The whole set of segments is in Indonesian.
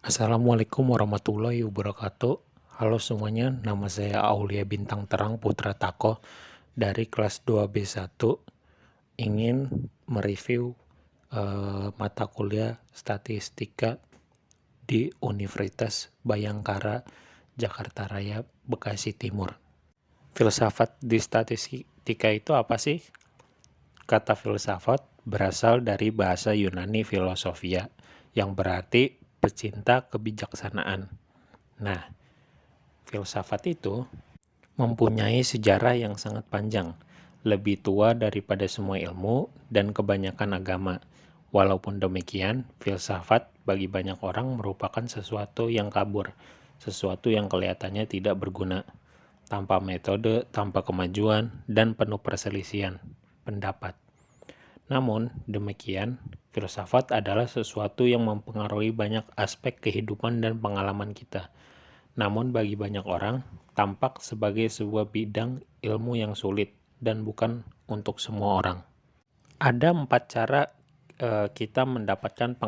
Assalamualaikum warahmatullahi wabarakatuh. Halo semuanya, nama saya Aulia Bintang Terang Putra Tako dari kelas 2B1. Ingin mereview mata kuliah statistika di Universitas Bayangkara, Jakarta Raya, Bekasi Timur. Filsafat di statistika itu apa sih? Kata filsafat berasal dari bahasa Yunani filosofia, yang berarti pecinta kebijaksanaan. Nah, filsafat itu mempunyai sejarah yang sangat panjang, lebih tua daripada semua ilmu dan kebanyakan agama. Walaupun demikian, filsafat bagi banyak orang merupakan sesuatu yang kabur, sesuatu yang kelihatannya tidak berguna, tanpa metode, tanpa kemajuan, dan penuh perselisihan pendapat. Namun, demikian, filsafat adalah sesuatu yang mempengaruhi banyak aspek kehidupan dan pengalaman kita. Namun bagi banyak orang, tampak sebagai sebuah bidang ilmu yang sulit dan bukan untuk semua orang. Ada 4 cara kita mendapatkan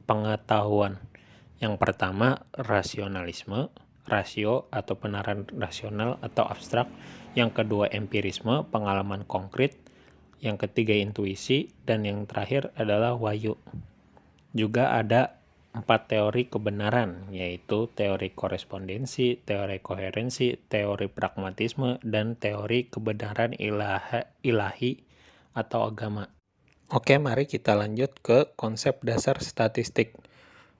pengetahuan. Yang pertama, rasionalisme, rasio atau benaran rasional atau abstrak. Yang kedua, empirisme, pengalaman konkret. Yang ketiga, intuisi. Dan yang terakhir adalah wahyu. Juga ada 4 teori kebenaran, yaitu teori korespondensi, teori koherensi, teori pragmatisme, dan teori kebenaran ilahi atau agama. Oke, mari kita lanjut ke konsep dasar statistik.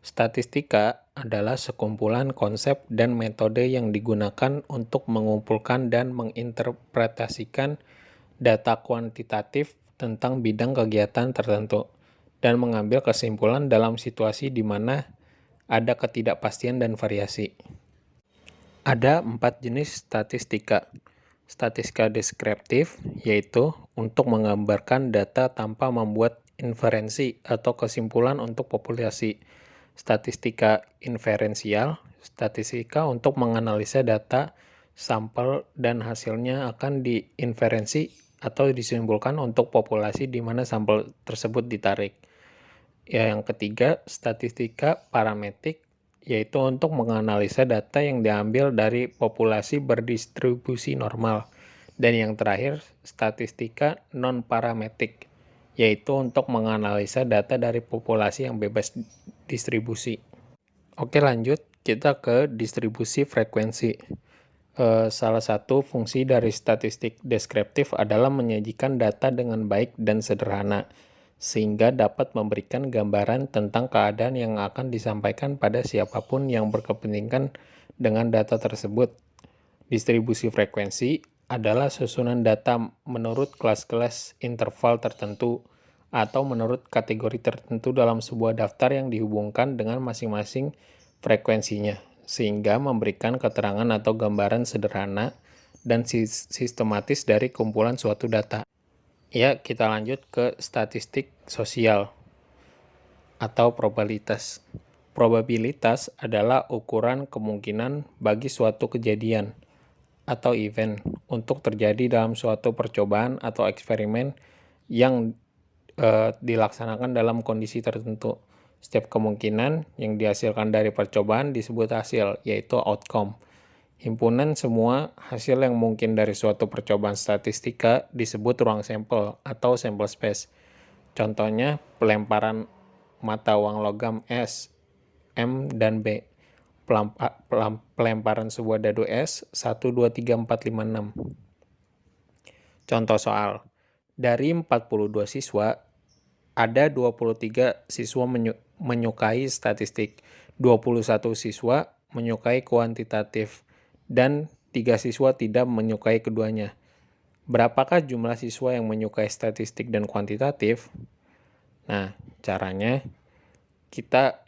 Statistika adalah sekumpulan konsep dan metode yang digunakan untuk mengumpulkan dan menginterpretasikan data kuantitatif tentang bidang kegiatan tertentu dan mengambil kesimpulan dalam situasi di mana ada ketidakpastian dan variasi. Ada 4 jenis statistika. Statistika deskriptif, yaitu untuk menggambarkan data tanpa membuat inferensi atau kesimpulan untuk populasi. Statistika inferensial, statistika untuk menganalisa data, sampel, dan hasilnya akan diinferensi atau disimpulkan untuk populasi di mana sampel tersebut ditarik. Yang ketiga, statistika parametrik, yaitu untuk menganalisa data yang diambil dari populasi berdistribusi normal. Dan yang terakhir, statistika non-parametrik, yaitu untuk menganalisa data dari populasi yang bebas distribusi. Oke, lanjut kita ke distribusi frekuensi. Salah satu fungsi dari statistik deskriptif adalah menyajikan data dengan baik dan sederhana, sehingga dapat memberikan gambaran tentang keadaan yang akan disampaikan pada siapapun yang berkepentingan dengan data tersebut. Distribusi frekuensi adalah susunan data menurut kelas-kelas interval tertentu atau menurut kategori tertentu dalam sebuah daftar yang dihubungkan dengan masing-masing frekuensinya, sehingga memberikan keterangan atau gambaran sederhana dan sistematis dari kumpulan suatu data. Ya, kita lanjut ke statistik sosial atau probabilitas. Probabilitas adalah ukuran kemungkinan bagi suatu kejadian atau event untuk terjadi dalam suatu percobaan atau eksperimen yang dilaksanakan dalam kondisi tertentu. Setiap kemungkinan yang dihasilkan dari percobaan disebut hasil, yaitu outcome. Himpunan semua hasil yang mungkin dari suatu percobaan statistika disebut ruang sampel atau sample space. Contohnya, pelemparan mata uang logam S, M, dan B. Pelemparan sebuah dadu S, 1, 2, 3, 4, 5, 6. Contoh soal, dari 42 siswa, ada 23 siswa menyukai statistik, 21 siswa menyukai kuantitatif, dan 3 siswa tidak menyukai keduanya. Berapakah jumlah siswa yang menyukai statistik dan kuantitatif? Nah, caranya kita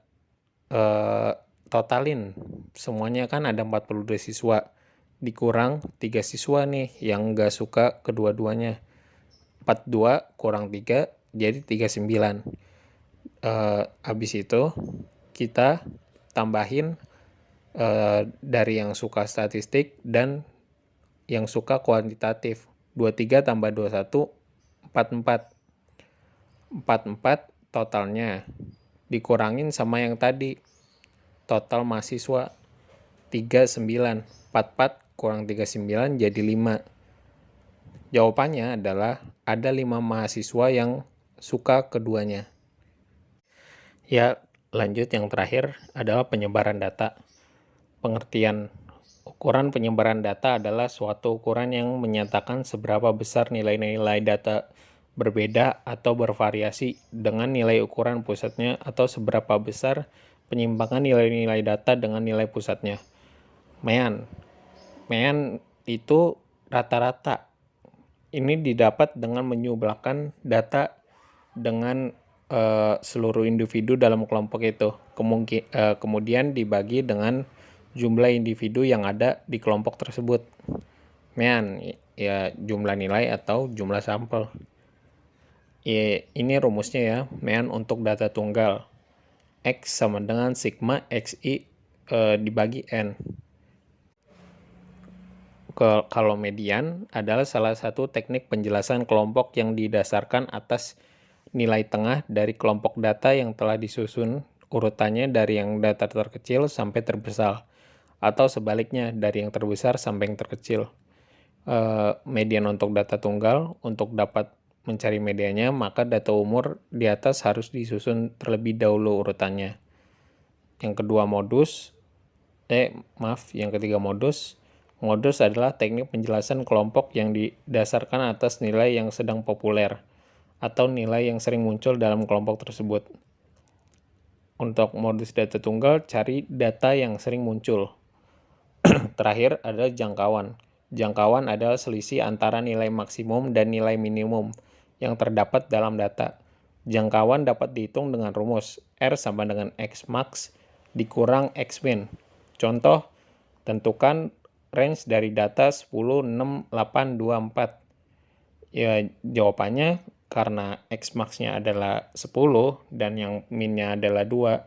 totalin. Semuanya kan ada 42 siswa. Dikurang 3 siswa nih yang nggak suka kedua-duanya. 42 kurang 3 jadi 39. Habis itu kita tambahin dari yang suka statistik dan yang suka kuantitatif. 23 tambah 21, 44. 44 totalnya. Dikurangin sama yang tadi. total mahasiswa 39. 44 kurang 39 jadi 5. Jawabannya adalah ada 5 mahasiswa yang suka keduanya. Ya, lanjut yang terakhir adalah penyebaran data. Pengertian ukuran penyebaran data adalah suatu ukuran yang menyatakan seberapa besar nilai-nilai data berbeda atau bervariasi dengan nilai ukuran pusatnya atau seberapa besar penyimpangan nilai-nilai data dengan nilai pusatnya. Mean itu rata-rata. Ini didapat dengan menyumbangkan data dengan seluruh individu dalam kelompok itu. Kemudian dibagi dengan jumlah individu yang ada di kelompok tersebut. Mean ya jumlah nilai atau jumlah sampel. Ini rumusnya ya, mean untuk data tunggal. X sama dengan sigma XI dibagi N. Kalau median adalah salah satu teknik penjelasan kelompok yang didasarkan atas nilai tengah dari kelompok data yang telah disusun urutannya dari yang data terkecil sampai terbesar, atau sebaliknya dari yang terbesar sampai yang terkecil. Median untuk data tunggal, untuk dapat mencari mediannya, maka data umur di atas harus disusun terlebih dahulu urutannya. Yang ketiga modus. Modus adalah teknik penjelasan kelompok yang didasarkan atas nilai yang sedang populer atau nilai yang sering muncul dalam kelompok tersebut. Untuk modus data tunggal, cari data yang sering muncul. Terakhir adalah jangkauan. Jangkauan adalah selisih antara nilai maksimum dan nilai minimum yang terdapat dalam data. Jangkauan dapat dihitung dengan rumus R sama dengan X max dikurang X min. Contoh, tentukan range dari data 10, 6, 8, 2, 4. Ya, jawabannya karena X max-nya adalah 10 dan yang min-nya adalah 2.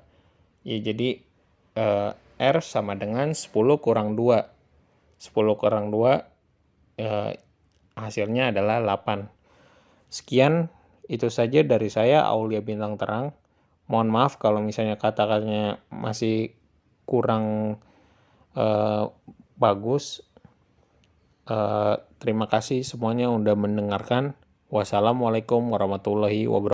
Ya, jadi R sama dengan 10 kurang 2. 10 kurang 2 hasilnya adalah 8. Sekian, itu saja dari saya, Aulia Bintang Terang. Mohon maaf kalau misalnya kata-katanya masih kurang bagus. Terima kasih semuanya udah mendengarkan. Wassalamualaikum warahmatullahi wabarakatuh.